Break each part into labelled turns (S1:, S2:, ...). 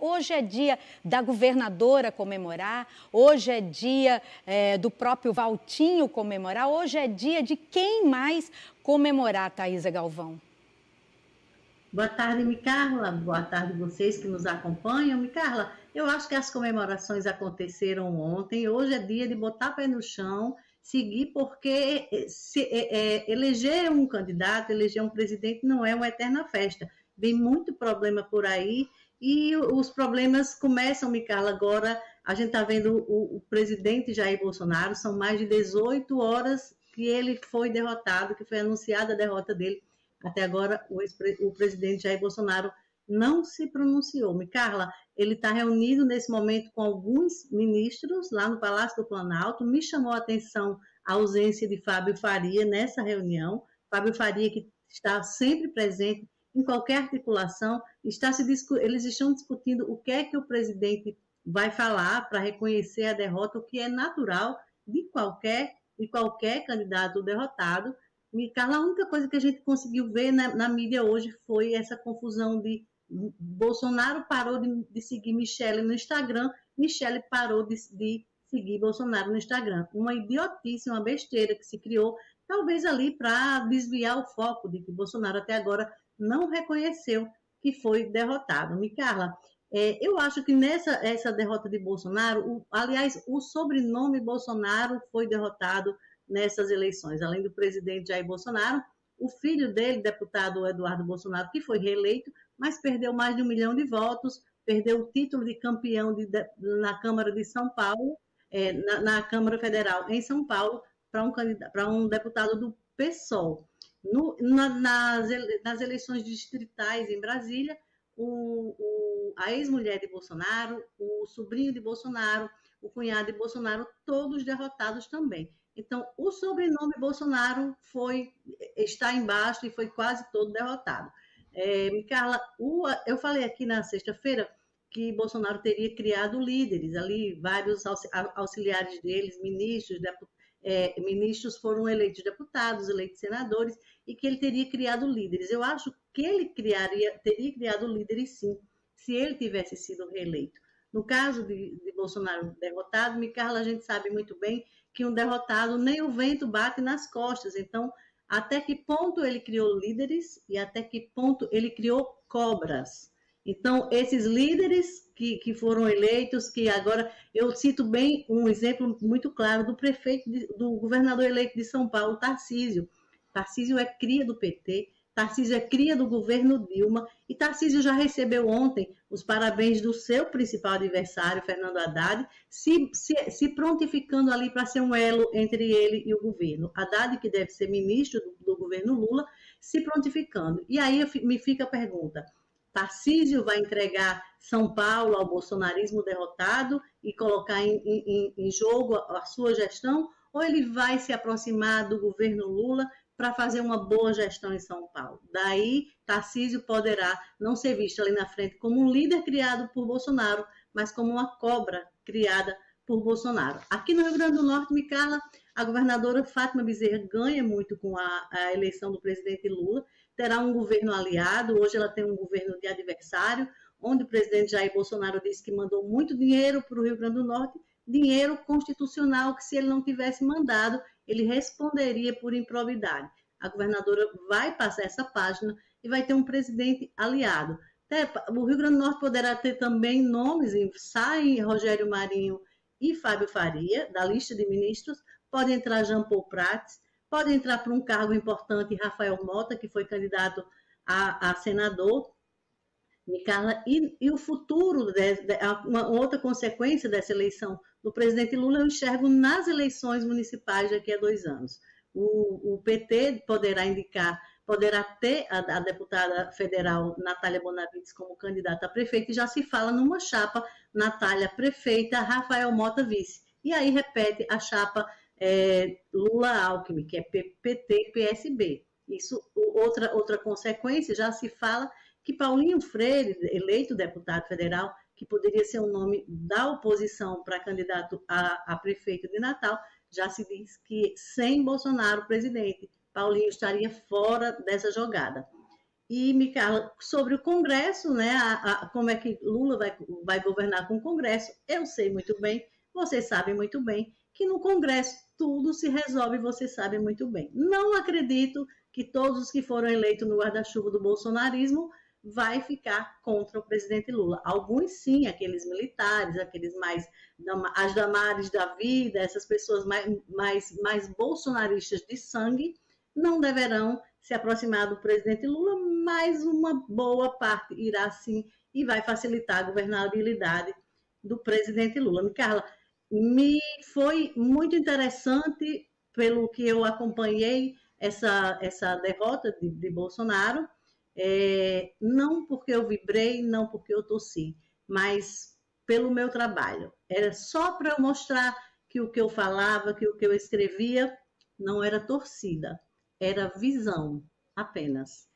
S1: Hoje é dia da governadora comemorar, hoje é dia do próprio Valtinho comemorar, hoje é dia de quem mais comemorar, Thaisa Galvão?
S2: Boa tarde, Micarla. Boa tarde vocês que nos acompanham. Micarla, eu acho que as comemorações aconteceram ontem. Hoje é dia de botar pé no chão, seguir, porque eleger um candidato, eleger um presidente não é uma eterna festa. Vem muito problema por aí e os problemas começam, Micarla, agora. A gente está vendo o presidente Jair Bolsonaro, são mais de 18 horas que ele foi derrotado, que foi anunciada a derrota dele. Até agora, o presidente Jair Bolsonaro não se pronunciou. Micarla, ele está reunido nesse momento com alguns ministros lá no Palácio do Planalto. Me chamou a atenção a ausência de Fábio Faria nessa reunião. Fábio Faria, que está sempre presente em qualquer articulação, eles estão discutindo o que é que o presidente vai falar para reconhecer a derrota, o que é natural de qualquer candidato derrotado. Carla, a única coisa que a gente conseguiu ver na mídia hoje foi essa confusão de Bolsonaro parou de seguir Michele no Instagram, Michele parou de seguir Bolsonaro no Instagram. Uma idiotice, uma besteira que se criou, talvez ali para desviar o foco de que Bolsonaro até agora não reconheceu que foi derrotado. Carla, eu acho que essa derrota de Bolsonaro, aliás, o sobrenome Bolsonaro foi derrotado nessas eleições, além do presidente Jair Bolsonaro, o filho dele, deputado Eduardo Bolsonaro, que foi reeleito, mas perdeu mais de 1 milhão de votos, perdeu o título de campeão na Câmara de São Paulo, na Câmara Federal em São Paulo, para um deputado do PSOL. Nas eleições distritais em Brasília, a ex-mulher de Bolsonaro, o sobrinho de Bolsonaro, o cunhado de Bolsonaro, todos derrotados também. Então, o sobrenome Bolsonaro está embaixo e foi quase todo derrotado. Carla, eu falei aqui na sexta-feira que Bolsonaro teria criado líderes, ali vários auxiliares deles, ministros foram eleitos deputados, eleitos senadores, e que ele teria criado líderes. Eu acho que ele teria criado líderes, sim, se ele tivesse sido reeleito. No caso de Bolsonaro derrotado, Carla, a gente sabe muito bem que um derrotado nem o vento bate nas costas. Então, até que ponto ele criou líderes e até que ponto ele criou cobras. Então, esses líderes que foram eleitos, que agora eu cito bem um exemplo muito claro do governador eleito de São Paulo, Tarcísio. Tarcísio é cria do PT, Tarcísio é cria do governo Dilma, e Tarcísio já recebeu ontem os parabéns do seu principal adversário, Fernando Haddad, se prontificando ali para ser um elo entre ele e o governo. Haddad, que deve ser ministro do governo Lula, se prontificando. E aí me fica a pergunta, Tarcísio vai entregar São Paulo ao bolsonarismo derrotado e colocar em jogo a sua gestão, ou ele vai se aproximar do governo Lula para fazer uma boa gestão em São Paulo? Daí, Tarcísio poderá não ser visto ali na frente como um líder criado por Bolsonaro, mas como uma cobra criada por Bolsonaro. Aqui no Rio Grande do Norte, Micarla, a governadora Fátima Bezerra ganha muito com a eleição do presidente Lula, terá um governo aliado, hoje ela tem um governo de adversário, onde o presidente Jair Bolsonaro disse que mandou muito dinheiro para o Rio Grande do Norte, dinheiro constitucional que, se ele não tivesse mandado, ele responderia por improbidade. A governadora vai passar essa página e vai ter um presidente aliado. O Rio Grande do Norte poderá ter também nomes, saem Rogério Marinho e Fábio Faria, da lista de ministros, pode entrar Jean Paul Prats, pode entrar para um cargo importante Rafael Mota, que foi candidato a senador, Carla, e o futuro, uma outra consequência dessa eleição do presidente Lula, eu enxergo nas eleições municipais daqui a 2 anos. O PT poderá ter a deputada federal Natália Bonavides como candidata a prefeita, e já se fala numa chapa Natália prefeita, Rafael Mota vice. E aí repete a chapa Lula-Alckmin, que é PT-PSB. Isso, outra consequência, já se fala que Paulinho Freire, eleito deputado federal, que poderia ser um nome da oposição para candidato a prefeito de Natal, já se diz que sem Bolsonaro presidente, Paulinho estaria fora dessa jogada. E, Micaela, sobre o Congresso, né, como é que Lula vai governar com o Congresso, eu sei muito bem, vocês sabem muito bem, que no Congresso tudo se resolve, você sabe muito bem. Não acredito que todos os que foram eleitos no guarda-chuva do bolsonarismo vai ficar contra o presidente Lula. Alguns sim, aqueles militares, aqueles mais, as Damares da vida, essas pessoas mais bolsonaristas de sangue, não deverão se aproximar do presidente Lula, mas uma boa parte irá sim e vai facilitar a governabilidade do presidente Lula. Micaela, me foi muito interessante, pelo que eu acompanhei, essa derrota de Bolsonaro, não porque eu vibrei, não porque eu torci, mas pelo meu trabalho. Era só para eu mostrar que o que eu falava, que o que eu escrevia, não era torcida, era visão apenas.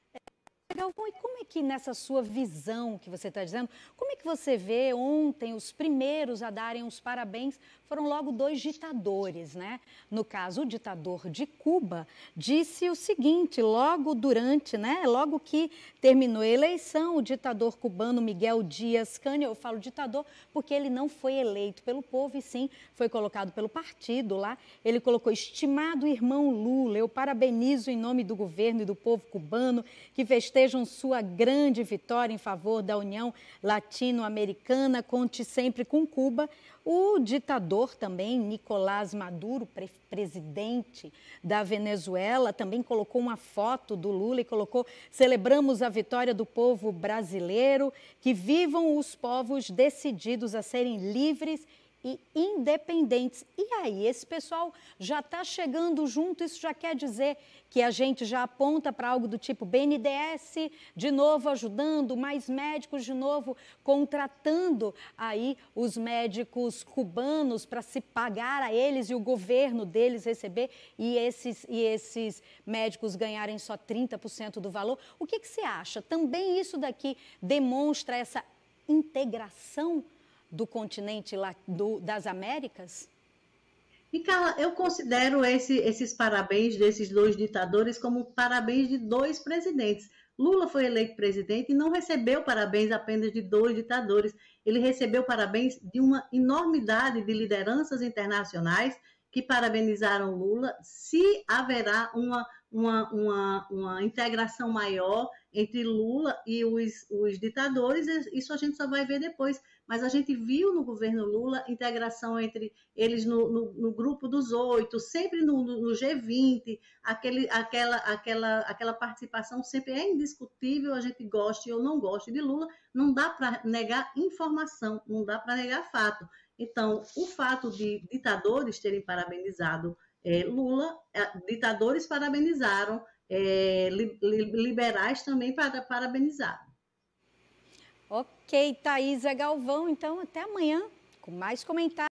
S1: Legal. Bom, e como é que nessa sua visão que você está dizendo, como é que você vê ontem os primeiros a darem os parabéns foram logo dois ditadores, né? No caso, o ditador de Cuba disse o seguinte, logo durante, né? Logo que terminou a eleição, o ditador cubano Miguel Díaz-Canel, eu falo ditador porque ele não foi eleito pelo povo e sim foi colocado pelo partido lá. Ele colocou: estimado irmão Lula, eu parabenizo em nome do governo e do povo cubano que festejam sua grande vitória em favor da União Latino-Americana, conte sempre com Cuba. O ditador também, Nicolás Maduro, presidente da Venezuela, também colocou uma foto do Lula e colocou: celebramos a vitória do povo brasileiro, que vivam os povos decididos a serem livres e independentes. E aí, esse pessoal já está chegando junto, isso já quer dizer que a gente já aponta para algo do tipo BNDES de novo ajudando, mais médicos de novo contratando aí os médicos cubanos para se pagar a eles e o governo deles receber e esses médicos ganharem só 30% do valor. O que você acha? Também isso daqui demonstra essa integração do continente das Américas?
S2: E, Carla, eu considero esses parabéns desses dois ditadores como parabéns de dois presidentes. Lula foi eleito presidente e não recebeu parabéns apenas de dois ditadores. Ele recebeu parabéns de uma enormidade de lideranças internacionais que parabenizaram Lula. Se haverá uma integração maior entre Lula e os ditadores, isso a gente só vai ver depois. Mas a gente viu no governo Lula integração entre eles no grupo dos 8, sempre no G20, aquela participação sempre é indiscutível, a gente goste ou não goste de Lula, não dá para negar informação, não dá para negar fato. Então, o fato de ditadores terem parabenizado Lula, ditadores parabenizaram, liberais também parabenizaram.
S1: Ok, Thaisa Galvão, então até amanhã com mais comentários.